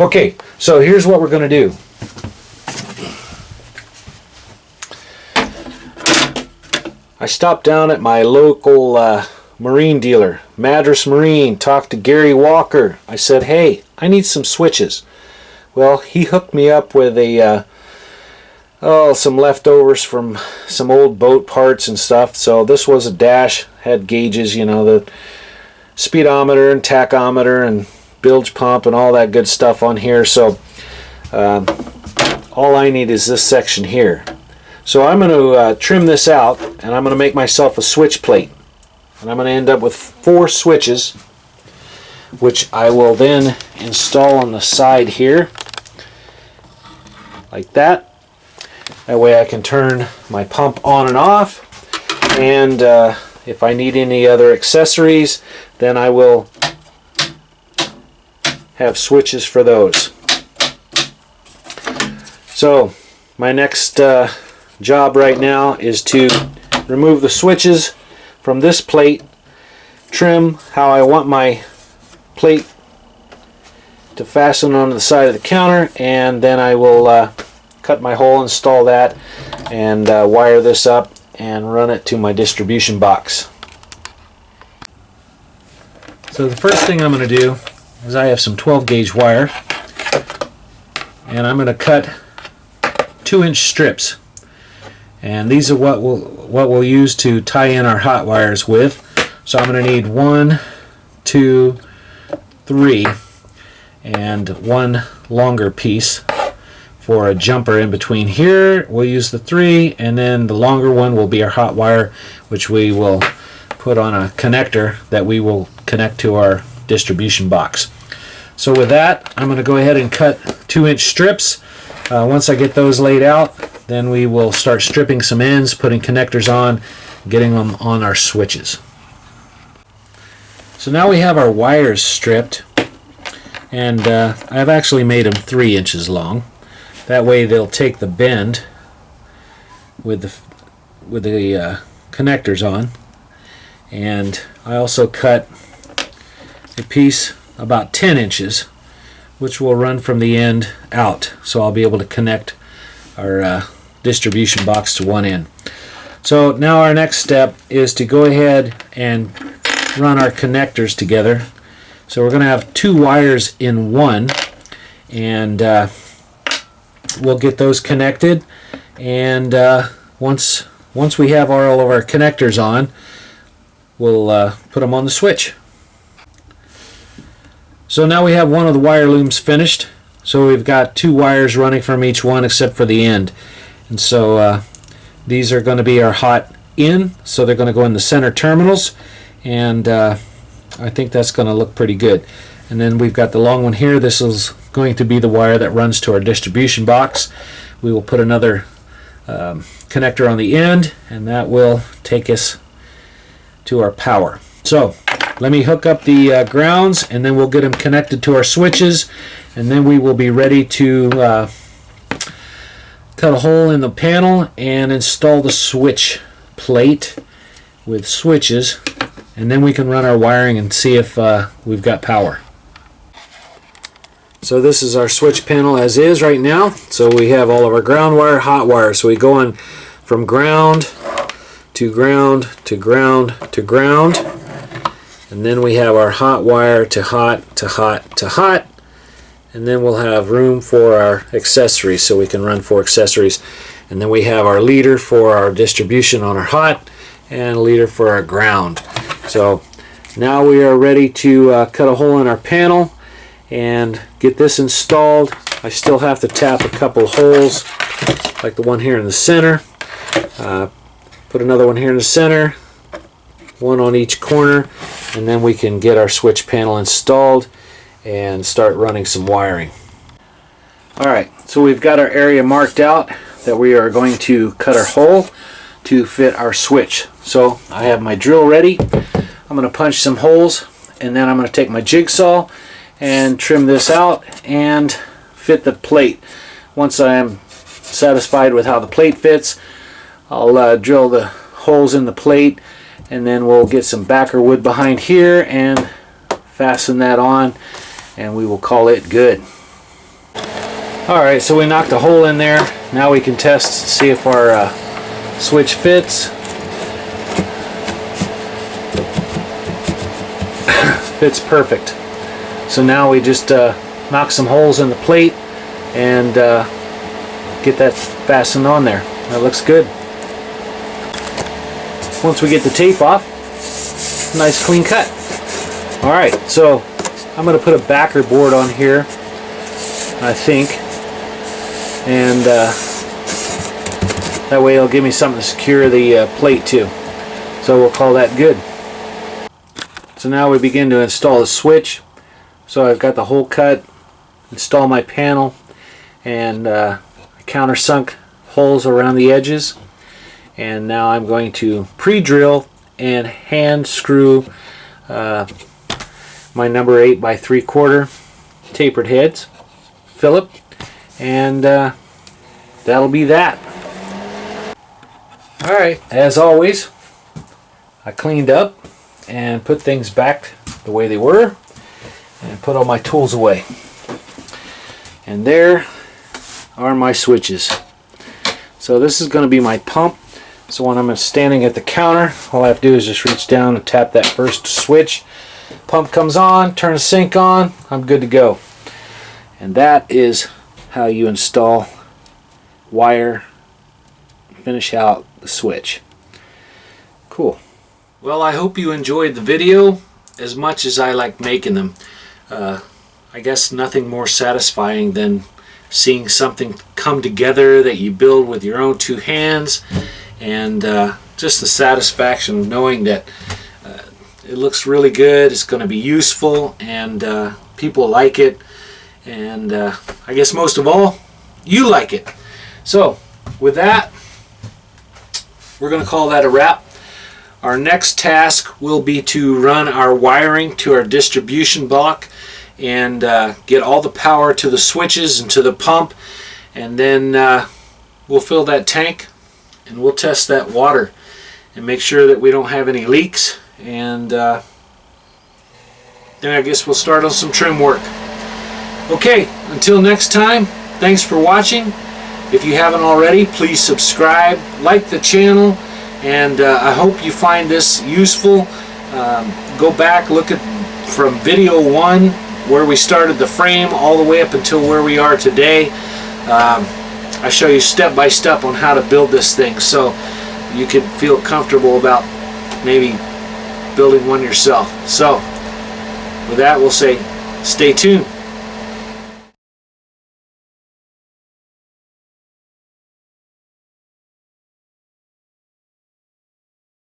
Okay, so here's what we're going to do. I stopped down at my local marine dealer, Madras Marine, talked to Gary Walker. I said, hey, I need some switches. Well, he hooked me up with some leftovers from some old boat parts and stuff. So this was a dash, had gauges, you know, the speedometer and tachometer and bilge pump and all that good stuff on here. So all I need is this section here. So I'm going to trim this out, and I'm going to make myself a switch plate. And I'm going to end up with 4 switches, which I will then install on the side here, like that. That way I can turn my pump on and off, and if I need any other accessories, then I will have switches for those. So my next job right now is to remove the switches from this plate, trim how I want my plate to fasten onto the side of the counter, and then I will cut my hole, install that, and wire this up and run it to my distribution box. So the first thing I'm going to do is I have some 12 gauge wire, and I'm going to cut 2-inch strips, and these are what we'll use to tie in our hot wires with. So I'm going to need 1, 2, 3, and one longer piece for a jumper in between here. We'll use the 3, and then the longer one will be our hot wire, which we will put on a connector that we will connect to our distribution box. So with that, I'm going to go ahead and cut 2-inch strips. Once I get those laid out, then we will start stripping some ends, putting connectors on, getting them on our switches. So now we have our wires stripped, and I've actually made them 3 inches long. That way they'll take the bend with the connectors on. And I also cut a piece about 10 inches, which will run from the end out, so I'll be able to connect our distribution box to one end. So now our next step is to go ahead and run our connectors together. So we're going to have 2 wires in one, and we'll get those connected, and once we have all of our connectors on, we'll put them on the switch. So now we have one of the wire looms finished. So we've got 2 wires running from each one except for the end. And so these are going to be our hot in, so they're going to go in the center terminals, and I think that's going to look pretty good. And then we've got the long one here. This is going to be the wire that runs to our distribution box. We will put another connector on the end, and that will take us to our power. So let me hook up the grounds, and then we'll get them connected to our switches, and then we will be ready to cut a hole in the panel and install the switch plate with switches, and then we can run our wiring and see if we've got power. So this is our switch panel as is right now. So we have all of our ground wire, hot wire. So we go on from ground to ground to ground to ground, and then we have our hot wire to hot to hot to hot, and then we'll have room for our accessories, so we can run 4 accessories. And then we have our leader for our distribution on our hot, and a leader for our ground. So now we are ready to cut a hole in our panel and get this installed. I still have to tap a couple holes, like the one here in the center. Put another one here in the center, one on each corner, and then we can get our switch panel installed and start running some wiring. Alright, so we've got our area marked out that we are going to cut our hole to fit our switch. So I have my drill ready. I'm going to punch some holes, and then I'm going to take my jigsaw and trim this out and fit the plate. Once I am satisfied with how the plate fits, I'll drill the holes in the plate, and then we'll get some backer wood behind here and fasten that on, and we will call it good. Alright, so we knocked a hole in there. Now we can test, see if our switch fits. Fits perfect. So now we just knock some holes in the plate and get that fastened on there. That looks good. Once we get the tape off, nice clean cut. Alright, so I'm going to put a backer board on here, I think, and that way it'll give me something to secure the plate to. So we'll call that good. So now we begin to install the switch. So I've got the hole cut, install my panel, and countersunk holes around the edges. And now I'm going to pre-drill and hand screw my number 8 by 3/4 tapered heads, Phillip, and that'll be that. Alright, as always, I cleaned up and put things back the way they were and put all my tools away. And there are my switches. So this is going to be my pump. So when I'm standing at the counter, all I have to do is just reach down and tap that first switch. Pump comes on, turn the sink on, I'm good to go. And that is how you install, wire, finish out the switch. Cool. Well, I hope you enjoyed the video as much as I like making them. I guess nothing more satisfying than seeing something come together that you build with your own 2 hands, and just the satisfaction of knowing that it looks really good, it's going to be useful, and people like it, and I guess most of all, you like it. So with that, we're going to call that a wrap. Our next task will be to run our wiring to our distribution block and get all the power to the switches and to the pump, and then we'll fill that tank and we'll test that water and make sure that we don't have any leaks, and then I guess we'll start on some trim work. Okay, until next time, thanks for watching. If you haven't already, please subscribe, like the channel, and I hope you find this useful. Go back, look at from video 1 where we started the frame all the way up until where we are today. I show you step by step on how to build this thing, so you can feel comfortable about maybe building one yourself. So with that, we'll say stay tuned.